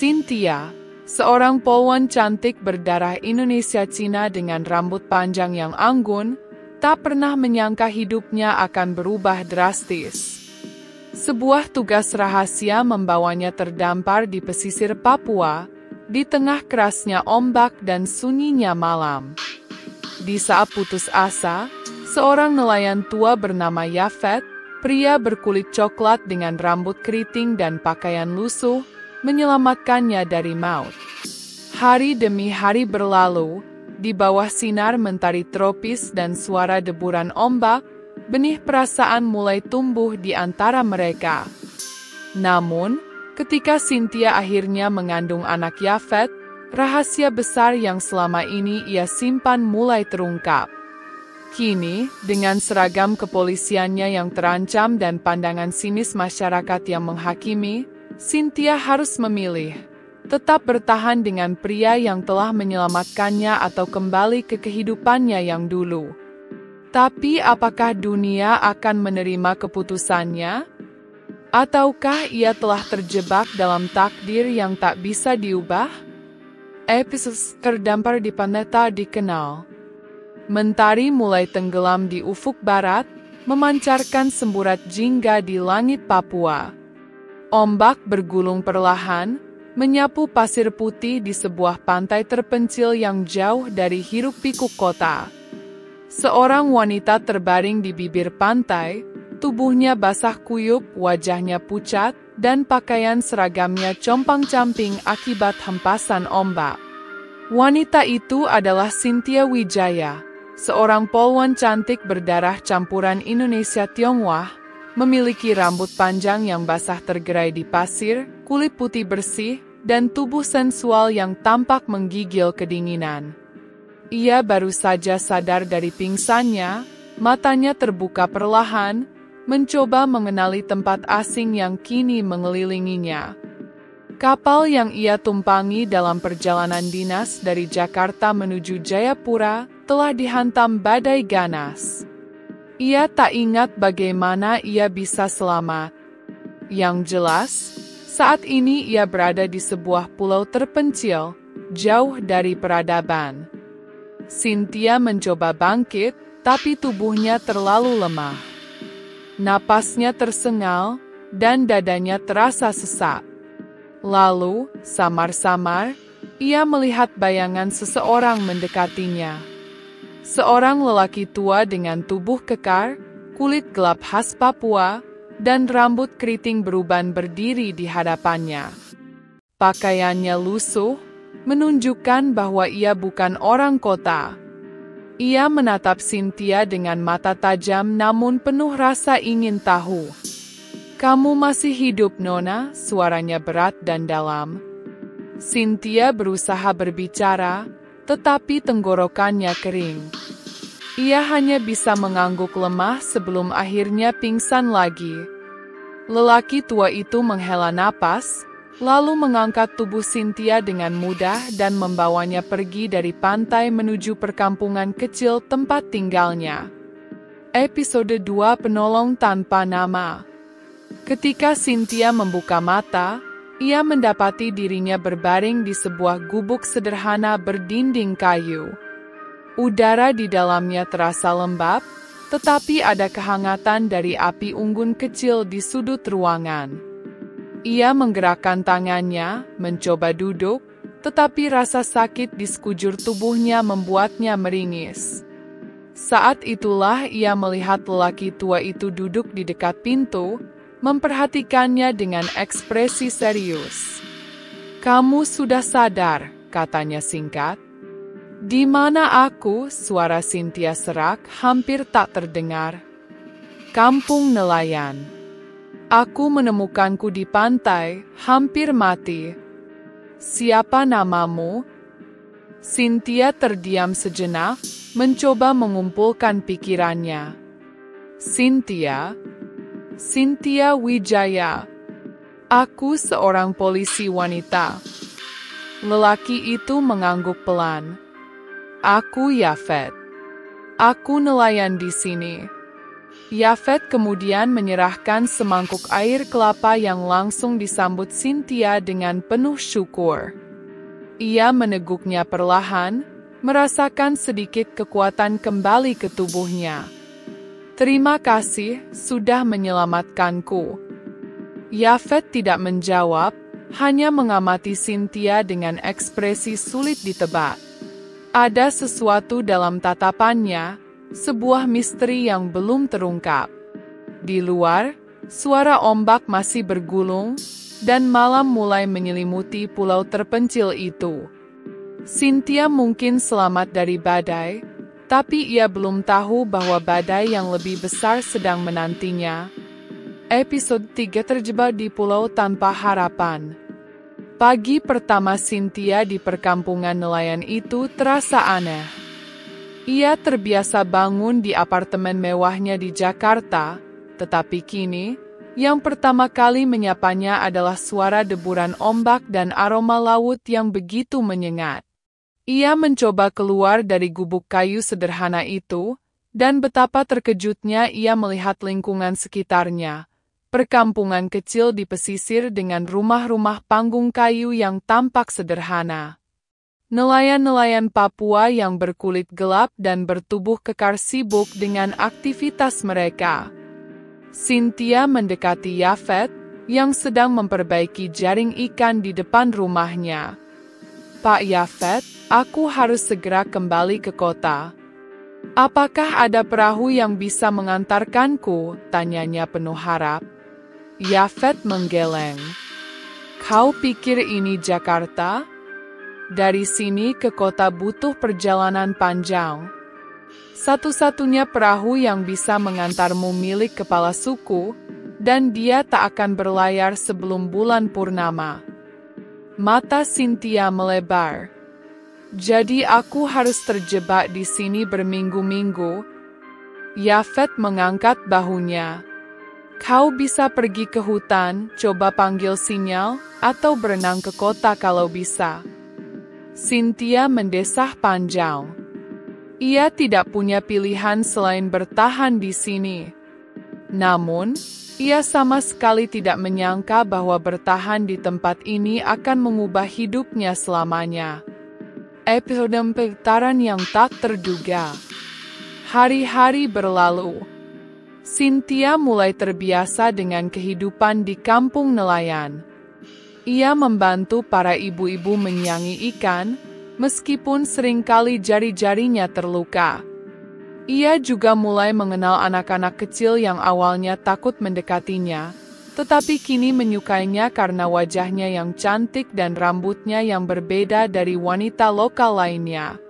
Cynthia, seorang polwan cantik berdarah Indonesia Cina dengan rambut panjang yang anggun, tak pernah menyangka hidupnya akan berubah drastis. Sebuah tugas rahasia membawanya terdampar di pesisir Papua, di tengah kerasnya ombak dan sunyinya malam. Di saat putus asa, seorang nelayan tua bernama Yafet, pria berkulit coklat dengan rambut keriting dan pakaian lusuh, menyelamatkannya dari maut. Hari demi hari berlalu, di bawah sinar mentari tropis dan suara deburan ombak, benih perasaan mulai tumbuh di antara mereka. Namun, ketika Cynthia akhirnya mengandung anak Yafet, rahasia besar yang selama ini ia simpan mulai terungkap. Kini, dengan seragam kepolisiannya yang terancam dan pandangan sinis masyarakat yang menghakimi, Cynthia harus memilih, tetap bertahan dengan pria yang telah menyelamatkannya atau kembali ke kehidupannya yang dulu. Tapi apakah dunia akan menerima keputusannya? Ataukah ia telah terjebak dalam takdir yang tak bisa diubah? Episode terdampar di Paneta dikenal. Mentari mulai tenggelam di ufuk barat, memancarkan semburat jingga di langit Papua. Ombak bergulung perlahan, menyapu pasir putih di sebuah pantai terpencil yang jauh dari hiruk-pikuk kota. Seorang wanita terbaring di bibir pantai, tubuhnya basah kuyup, wajahnya pucat, dan pakaian seragamnya compang-camping akibat hempasan ombak. Wanita itu adalah Cynthia Wijaya, seorang polwan cantik berdarah campuran Indonesia Tionghoa, memiliki rambut panjang yang basah tergerai di pasir, kulit putih bersih, dan tubuh sensual yang tampak menggigil kedinginan. Ia baru saja sadar dari pingsannya, matanya terbuka perlahan, mencoba mengenali tempat asing yang kini mengelilinginya. Kapal yang ia tumpangi dalam perjalanan dinas dari Jakarta menuju Jayapura telah dihantam badai ganas. Ia tak ingat bagaimana ia bisa selamat. Yang jelas, saat ini ia berada di sebuah pulau terpencil, jauh dari peradaban. Cynthia mencoba bangkit, tapi tubuhnya terlalu lemah. Napasnya tersengal, dan dadanya terasa sesak. Lalu, samar-samar, ia melihat bayangan seseorang mendekatinya. Seorang lelaki tua dengan tubuh kekar, kulit gelap khas Papua, dan rambut keriting beruban berdiri di hadapannya. Pakaiannya lusuh, menunjukkan bahwa ia bukan orang kota. Ia menatap Cynthia dengan mata tajam namun penuh rasa ingin tahu. "Kamu masih hidup, Nona?" Suaranya berat dan dalam. Cynthia berusaha berbicara, tetapi tenggorokannya kering. Ia hanya bisa mengangguk lemah sebelum akhirnya pingsan lagi. Lelaki tua itu menghela napas, lalu mengangkat tubuh Cynthia dengan mudah dan membawanya pergi dari pantai menuju perkampungan kecil tempat tinggalnya. Episode 2 Penolong Tanpa Nama. Ketika Cynthia membuka mata, ia mendapati dirinya berbaring di sebuah gubuk sederhana berdinding kayu. Udara di dalamnya terasa lembab, tetapi ada kehangatan dari api unggun kecil di sudut ruangan. Ia menggerakkan tangannya, mencoba duduk, tetapi rasa sakit di sekujur tubuhnya membuatnya meringis. Saat itulah ia melihat lelaki tua itu duduk di dekat pintu, memperhatikannya dengan ekspresi serius. "Kamu sudah sadar," katanya singkat. "Di mana aku?" Suara Cynthia serak, hampir tak terdengar. "Kampung nelayan. Aku menemukanku di pantai, hampir mati." "Siapa namamu?" Cynthia terdiam sejenak, mencoba mengumpulkan pikirannya. Cynthia Wijaya. Aku seorang polisi wanita." Lelaki itu mengangguk pelan. "Aku Yafet. Aku nelayan di sini. Yafet kemudian menyerahkan semangkuk air kelapa yang langsung disambut Cynthia dengan penuh syukur. Ia meneguknya perlahan, merasakan sedikit kekuatan kembali ke tubuhnya. "Terima kasih, sudah menyelamatkanku." Yafet tidak menjawab, hanya mengamati Cynthia dengan ekspresi sulit ditebak. Ada sesuatu dalam tatapannya, sebuah misteri yang belum terungkap. Di luar, suara ombak masih bergulung, dan malam mulai menyelimuti pulau terpencil itu. Cynthia mungkin selamat dari badai, tapi ia belum tahu bahwa badai yang lebih besar sedang menantinya. Episode 3 terjebak di pulau tanpa harapan. Pagi pertama Cynthia di perkampungan nelayan itu terasa aneh. Ia terbiasa bangun di apartemen mewahnya di Jakarta, tetapi kini, yang pertama kali menyapanya adalah suara deburan ombak dan aroma laut yang begitu menyengat. Ia mencoba keluar dari gubuk kayu sederhana itu, dan betapa terkejutnya ia melihat lingkungan sekitarnya. Perkampungan kecil di pesisir dengan rumah-rumah panggung kayu yang tampak sederhana. Nelayan-nelayan Papua yang berkulit gelap dan bertubuh kekar sibuk dengan aktivitas mereka. Cynthia mendekati Yafet, yang sedang memperbaiki jaring ikan di depan rumahnya. "Pak Yafet, aku harus segera kembali ke kota. Apakah ada perahu yang bisa mengantarkanku?" tanyanya penuh harap. Yafet menggeleng. "Kau pikir ini Jakarta? Dari sini ke kota butuh perjalanan panjang. Satu-satunya perahu yang bisa mengantarmu milik kepala suku, dan dia tak akan berlayar sebelum bulan purnama." Mata Cynthia melebar. "Jadi aku harus terjebak di sini berminggu-minggu?" Yafet mengangkat bahunya. "Kau bisa pergi ke hutan, coba panggil sinyal, atau berenang ke kota kalau bisa." Cynthia mendesah panjang. Ia tidak punya pilihan selain bertahan di sini. Namun, ia sama sekali tidak menyangka bahwa bertahan di tempat ini akan mengubah hidupnya selamanya. Episode putaran yang tak terduga. Hari-hari berlalu. Cynthia mulai terbiasa dengan kehidupan di kampung nelayan. Ia membantu para ibu-ibu menyangi ikan, meskipun seringkali jari-jarinya terluka. Ia juga mulai mengenal anak-anak kecil yang awalnya takut mendekatinya, tetapi kini menyukainya karena wajahnya yang cantik dan rambutnya yang berbeda dari wanita lokal lainnya.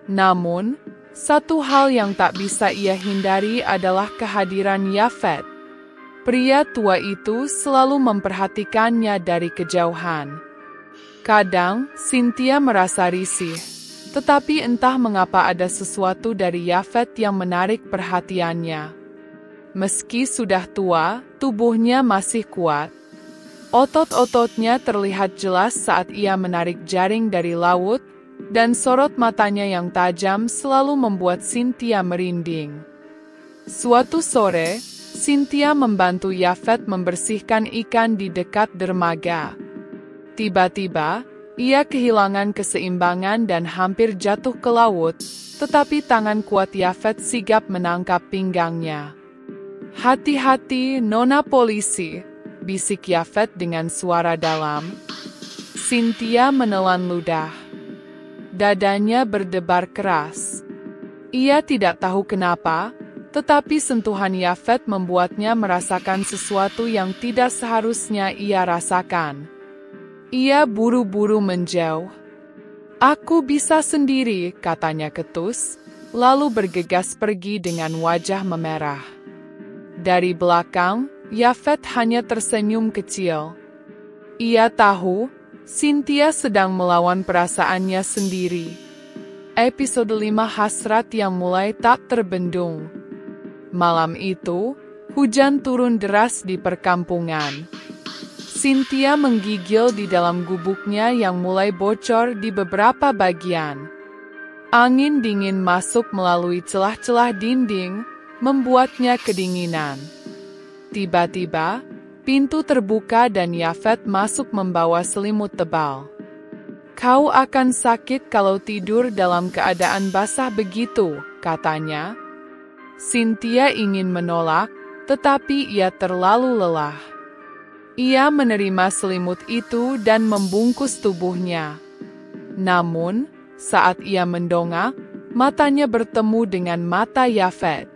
Namun, satu hal yang tak bisa ia hindari adalah kehadiran Yafet. Pria tua itu selalu memperhatikannya dari kejauhan. Kadang, Cynthia merasa risih, tetapi entah mengapa ada sesuatu dari Yafet yang menarik perhatiannya. Meski sudah tua, tubuhnya masih kuat. Otot-ototnya terlihat jelas saat ia menarik jaring dari laut, dan sorot matanya yang tajam selalu membuat Cynthia merinding. Suatu sore, Cynthia membantu Yafet membersihkan ikan di dekat dermaga. Tiba-tiba, ia kehilangan keseimbangan dan hampir jatuh ke laut, tetapi tangan kuat Yafet sigap menangkap pinggangnya. "Hati-hati, Nona polisi," bisik Yafet dengan suara dalam. Cynthia menelan ludah. Dadanya berdebar keras. Ia tidak tahu kenapa, tetapi sentuhan Yafet membuatnya merasakan sesuatu yang tidak seharusnya ia rasakan. Ia buru-buru menjauh. "Aku bisa sendiri," katanya ketus, lalu bergegas pergi dengan wajah memerah. Dari belakang, Yafet hanya tersenyum kecil. Ia tahu Cynthia sedang melawan perasaannya sendiri. Episode 5 Hasrat yang mulai tak terbendung. Malam itu, hujan turun deras di perkampungan. Cynthia menggigil di dalam gubuknya yang mulai bocor di beberapa bagian. Angin dingin masuk melalui celah-celah dinding, membuatnya kedinginan. Tiba-tiba, pintu terbuka dan Yafet masuk membawa selimut tebal. "Kau akan sakit kalau tidur dalam keadaan basah begitu," katanya. Cynthia ingin menolak, tetapi ia terlalu lelah. Ia menerima selimut itu dan membungkus tubuhnya. Namun, saat ia mendongak, matanya bertemu dengan mata Yafet.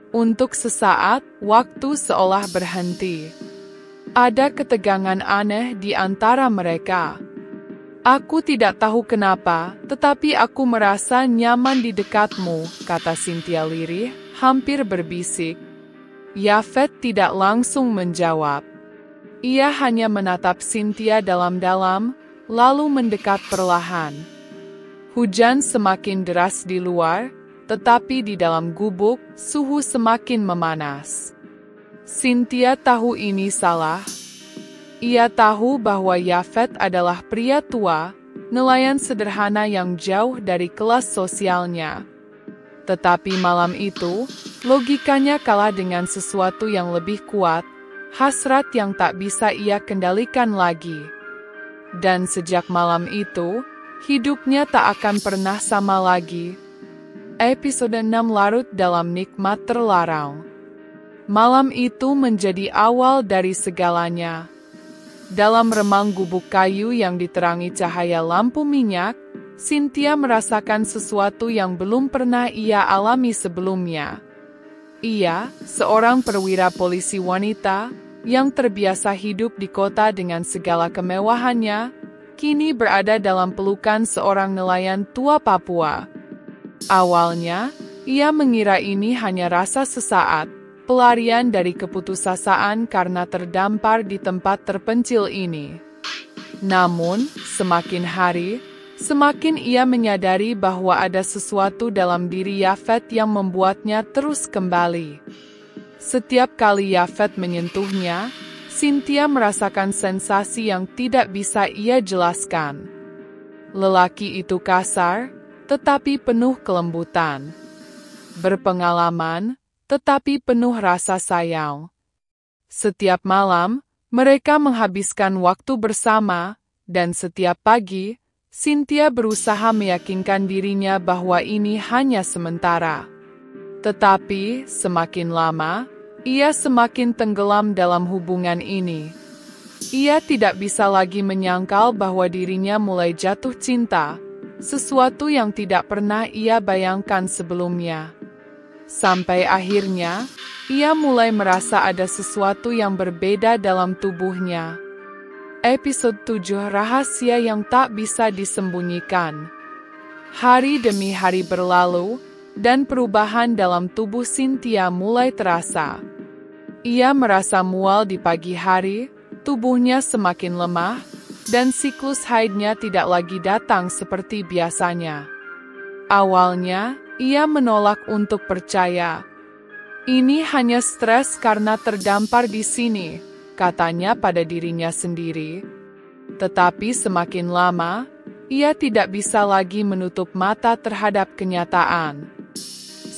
Untuk sesaat, waktu seolah berhenti. Ada ketegangan aneh di antara mereka. "Aku tidak tahu kenapa, tetapi aku merasa nyaman di dekatmu," kata Cynthia lirih, hampir berbisik. Yafet tidak langsung menjawab. Ia hanya menatap Cynthia dalam-dalam, lalu mendekat perlahan. Hujan semakin deras di luar, tetapi di dalam gubuk, suhu semakin memanas. Cynthia tahu ini salah. Ia tahu bahwa Yafet adalah pria tua, nelayan sederhana yang jauh dari kelas sosialnya. Tetapi malam itu, logikanya kalah dengan sesuatu yang lebih kuat, hasrat yang tak bisa ia kendalikan lagi. Dan sejak malam itu, hidupnya tak akan pernah sama lagi. Episode 6 larut dalam nikmat terlarang. Malam itu menjadi awal dari segalanya. Dalam remang gubuk kayu yang diterangi cahaya lampu minyak, Cynthia merasakan sesuatu yang belum pernah ia alami sebelumnya. Ia, seorang perwira polisi wanita, yang terbiasa hidup di kota dengan segala kemewahannya, kini berada dalam pelukan seorang nelayan tua Papua. Awalnya, ia mengira ini hanya rasa sesaat, pelarian dari keputusasaan karena terdampar di tempat terpencil ini. Namun, semakin hari, semakin ia menyadari bahwa ada sesuatu dalam diri Yafet yang membuatnya terus kembali. Setiap kali Yafet menyentuhnya, Cynthia merasakan sensasi yang tidak bisa ia jelaskan. Lelaki itu kasar, tetapi penuh kelembutan. Berpengalaman, tetapi penuh rasa sayang. Setiap malam, mereka menghabiskan waktu bersama, dan setiap pagi, Cynthia berusaha meyakinkan dirinya bahwa ini hanya sementara. Tetapi, semakin lama, ia semakin tenggelam dalam hubungan ini. Ia tidak bisa lagi menyangkal bahwa dirinya mulai jatuh cinta, sesuatu yang tidak pernah ia bayangkan sebelumnya. Sampai akhirnya, ia mulai merasa ada sesuatu yang berbeda dalam tubuhnya. Episode 7 Rahasia yang tak bisa disembunyikan. Hari demi hari berlalu, dan perubahan dalam tubuh Cynthia mulai terasa. Ia merasa mual di pagi hari, tubuhnya semakin lemah, dan siklus haidnya tidak lagi datang seperti biasanya. Awalnya, ia menolak untuk percaya. "Ini hanya stres karena terdampar di sini," katanya pada dirinya sendiri. Tetapi semakin lama, ia tidak bisa lagi menutup mata terhadap kenyataan.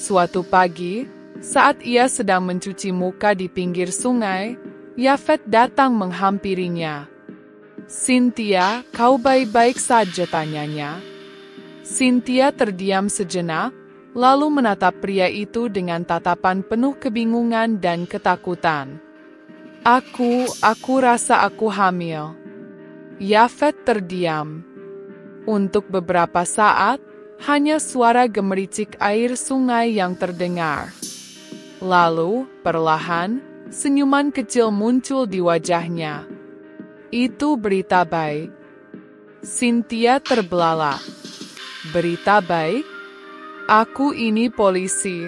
Suatu pagi, saat ia sedang mencuci muka di pinggir sungai, Yafet datang menghampirinya. "Cynthia, kau baik-baik saja?" tanyanya. Cynthia terdiam sejenak, lalu menatap pria itu dengan tatapan penuh kebingungan dan ketakutan. Aku rasa aku hamil." Yafet terdiam. Untuk beberapa saat, hanya suara gemericik air sungai yang terdengar. Lalu, perlahan, senyuman kecil muncul di wajahnya. "Itu berita baik." Cynthia terbelalak. "Berita baik? Aku ini polisi.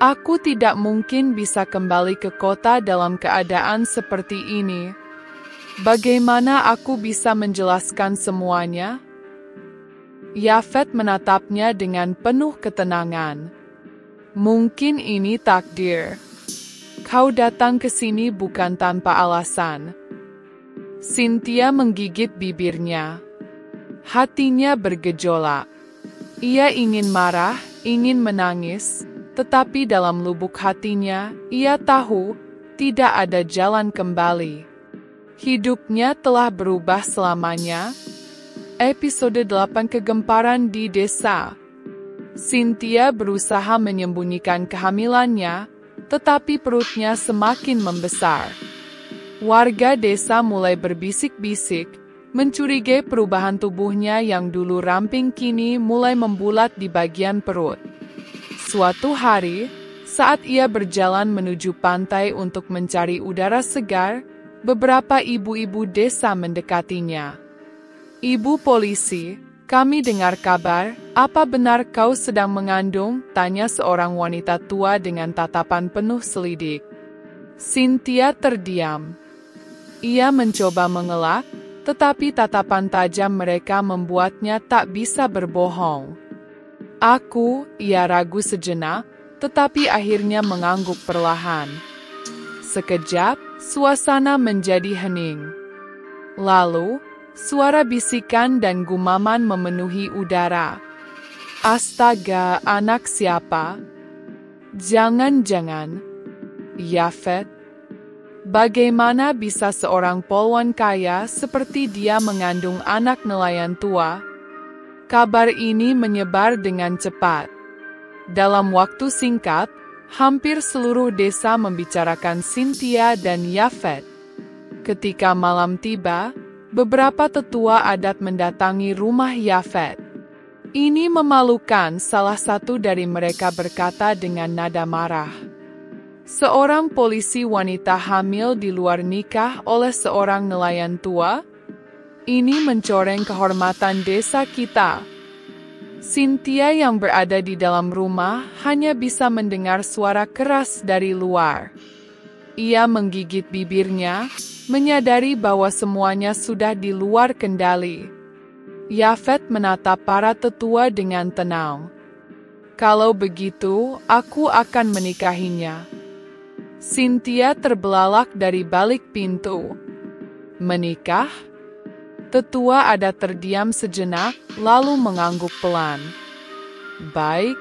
Aku tidak mungkin bisa kembali ke kota dalam keadaan seperti ini. Bagaimana aku bisa menjelaskan semuanya?" Yafet menatapnya dengan penuh ketenangan. "Mungkin ini takdir. Kau datang ke sini bukan tanpa alasan." Cynthia menggigit bibirnya. Hatinya bergejolak. Ia ingin marah, ingin menangis, tetapi dalam lubuk hatinya, ia tahu tidak ada jalan kembali. Hidupnya telah berubah selamanya. Episode 8 Kegemparan di Desa. Cynthia berusaha menyembunyikan kehamilannya, tetapi perutnya semakin membesar. Warga desa mulai berbisik-bisik, mencurigai perubahan tubuhnya yang dulu ramping kini mulai membulat di bagian perut. Suatu hari, saat ia berjalan menuju pantai untuk mencari udara segar, beberapa ibu-ibu desa mendekatinya. "Ibu polisi, kami dengar kabar, apa benar kau sedang mengandung?" tanya seorang wanita tua dengan tatapan penuh selidik. Cynthia terdiam. Ia mencoba mengelak, tetapi tatapan tajam mereka membuatnya tak bisa berbohong. "Aku," ia ragu sejenak, tetapi akhirnya mengangguk perlahan. Sekejap, suasana menjadi hening. Lalu, suara bisikan dan gumaman memenuhi udara. "Astaga, anak siapa? Jangan-jangan Yafet? Bagaimana bisa seorang polwan kaya seperti dia mengandung anak nelayan tua?" Kabar ini menyebar dengan cepat. Dalam waktu singkat, hampir seluruh desa membicarakan Cynthia dan Yafet. Ketika malam tiba, beberapa tetua adat mendatangi rumah Yafet. "Ini memalukan," salah satu dari mereka berkata dengan nada marah. "Seorang polisi wanita hamil di luar nikah oleh seorang nelayan tua? Ini mencoreng kehormatan desa kita." Cynthia yang berada di dalam rumah hanya bisa mendengar suara keras dari luar. Ia menggigit bibirnya, menyadari bahwa semuanya sudah di luar kendali. Yafet menatap para tetua dengan tenang. "Kalau begitu, aku akan menikahinya." Cynthia terbelalak dari balik pintu. "Menikah?" Tetua adat terdiam sejenak, lalu mengangguk pelan. "Baik,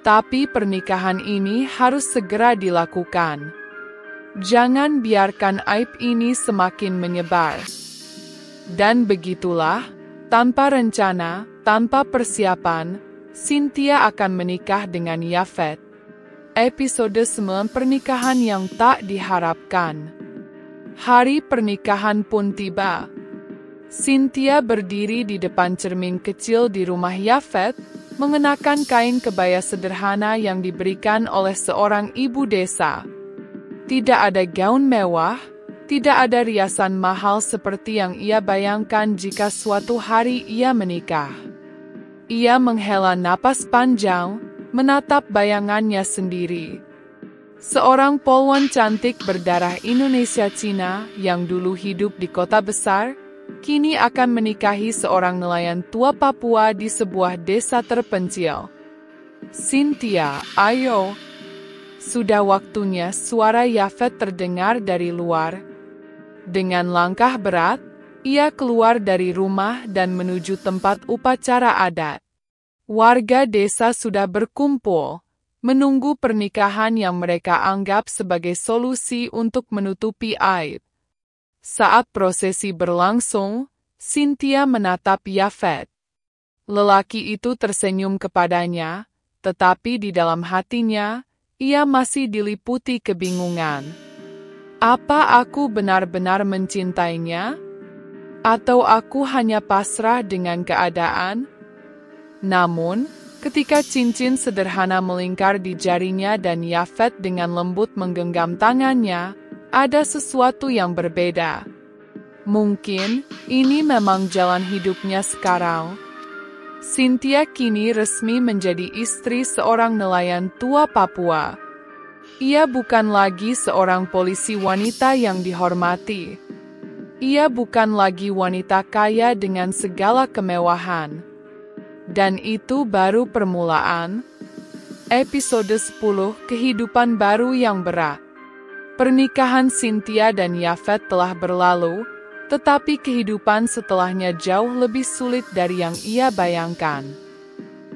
tapi pernikahan ini harus segera dilakukan. Jangan biarkan aib ini semakin menyebar." Dan begitulah, tanpa rencana, tanpa persiapan, Cynthia akan menikah dengan Yafet. Episode 9 Pernikahan yang tak diharapkan. Hari pernikahan pun tiba. Cynthia berdiri di depan cermin kecil di rumah Yafet, mengenakan kain kebaya sederhana yang diberikan oleh seorang ibu desa. Tidak ada gaun mewah, tidak ada riasan mahal seperti yang ia bayangkan jika suatu hari ia menikah. Ia menghela napas panjang, menatap bayangannya sendiri. Seorang polwan cantik berdarah Indonesia Cina yang dulu hidup di kota besar, kini akan menikahi seorang nelayan tua Papua di sebuah desa terpencil. "Cynthia, ayo." Sudah waktunya, suara Yafet terdengar dari luar. Dengan langkah berat, ia keluar dari rumah dan menuju tempat upacara adat. Warga desa sudah berkumpul, menunggu pernikahan yang mereka anggap sebagai solusi untuk menutupi aib. Saat prosesi berlangsung, Cynthia menatap Yafet. Lelaki itu tersenyum kepadanya, tetapi di dalam hatinya, ia masih diliputi kebingungan. Apa aku benar-benar mencintainya? Atau aku hanya pasrah dengan keadaan? Namun, ketika cincin sederhana melingkar di jarinya dan Yafet dengan lembut menggenggam tangannya, ada sesuatu yang berbeda. Mungkin, ini memang jalan hidupnya sekarang. Cynthia kini resmi menjadi istri seorang nelayan tua Papua. Ia bukan lagi seorang polisi wanita yang dihormati. Ia bukan lagi wanita kaya dengan segala kemewahan. Dan itu baru permulaan. Episode 10 Kehidupan Baru yang Berat. Pernikahan Cynthia dan Yafet telah berlalu, tetapi kehidupan setelahnya jauh lebih sulit dari yang ia bayangkan.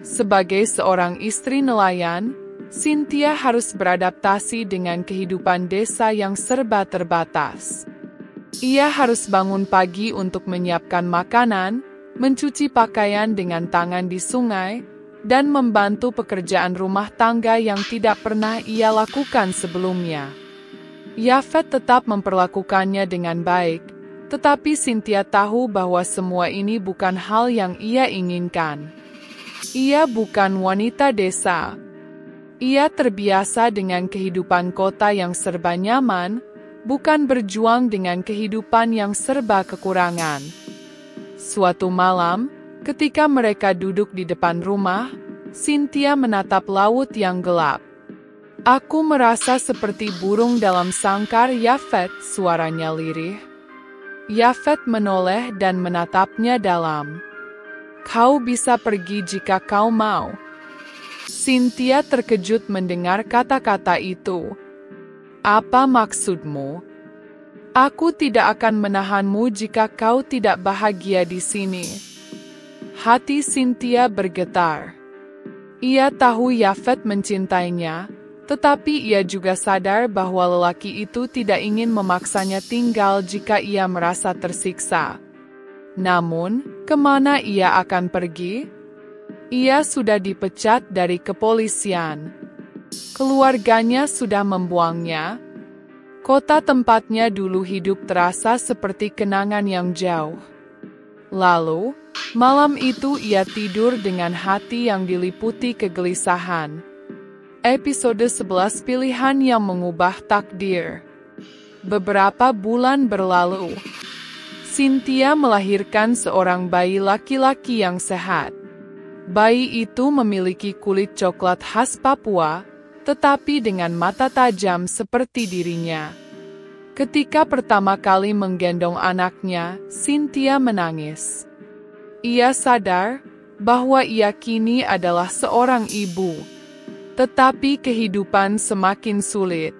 Sebagai seorang istri nelayan, Cynthia harus beradaptasi dengan kehidupan desa yang serba terbatas. Ia harus bangun pagi untuk menyiapkan makanan, mencuci pakaian dengan tangan di sungai, dan membantu pekerjaan rumah tangga yang tidak pernah ia lakukan sebelumnya. Yafet tetap memperlakukannya dengan baik, tetapi Cynthia tahu bahwa semua ini bukan hal yang ia inginkan. Ia bukan wanita desa. Ia terbiasa dengan kehidupan kota yang serba nyaman, bukan berjuang dengan kehidupan yang serba kekurangan. Suatu malam, ketika mereka duduk di depan rumah, Cynthia menatap laut yang gelap. "Aku merasa seperti burung dalam sangkar, Yafet," suaranya lirih. Yafet menoleh dan menatapnya dalam. "Kau bisa pergi jika kau mau." Cynthia terkejut mendengar kata-kata itu. "Apa maksudmu?" "Aku tidak akan menahanmu jika kau tidak bahagia di sini." Hati Cynthia bergetar. Ia tahu Yafet mencintainya, tetapi ia juga sadar bahwa lelaki itu tidak ingin memaksanya tinggal jika ia merasa tersiksa. Namun, kemana ia akan pergi? Ia sudah dipecat dari kepolisian. Keluarganya sudah membuangnya. Kota tempatnya dulu hidup terasa seperti kenangan yang jauh. Lalu, malam itu ia tidur dengan hati yang diliputi kegelisahan. Episode 11 Pilihan yang Mengubah Takdir. Beberapa bulan berlalu. Cynthia melahirkan seorang bayi laki-laki yang sehat. Bayi itu memiliki kulit coklat khas Papua, tetapi dengan mata tajam seperti dirinya. Ketika pertama kali menggendong anaknya, Cynthia menangis. Ia sadar bahwa ia kini adalah seorang ibu. Tetapi kehidupan semakin sulit.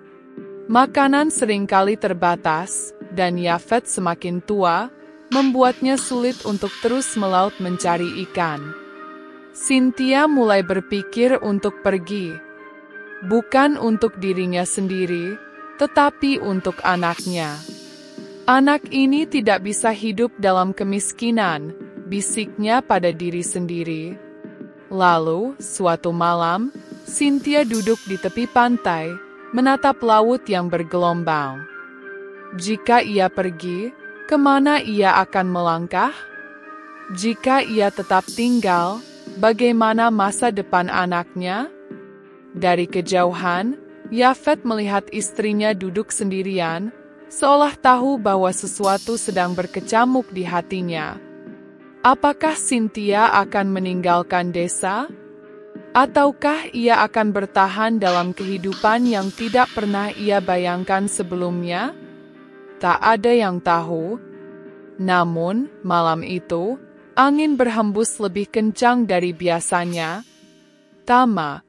Makanan seringkali terbatas, dan Yafet semakin tua, membuatnya sulit untuk terus melaut mencari ikan. Cynthia mulai berpikir untuk pergi. Bukan untuk dirinya sendiri, tetapi untuk anaknya. "Anak ini tidak bisa hidup dalam kemiskinan," bisiknya pada diri sendiri. Lalu, suatu malam, Cynthia duduk di tepi pantai, menatap laut yang bergelombang. Jika ia pergi, kemana ia akan melangkah? Jika ia tetap tinggal, bagaimana masa depan anaknya? Dari kejauhan, Yafet melihat istrinya duduk sendirian, seolah tahu bahwa sesuatu sedang berkecamuk di hatinya. Apakah Cynthia akan meninggalkan desa? Ataukah ia akan bertahan dalam kehidupan yang tidak pernah ia bayangkan sebelumnya? Tak ada yang tahu. Namun, malam itu, angin berhembus lebih kencang dari biasanya. Tama,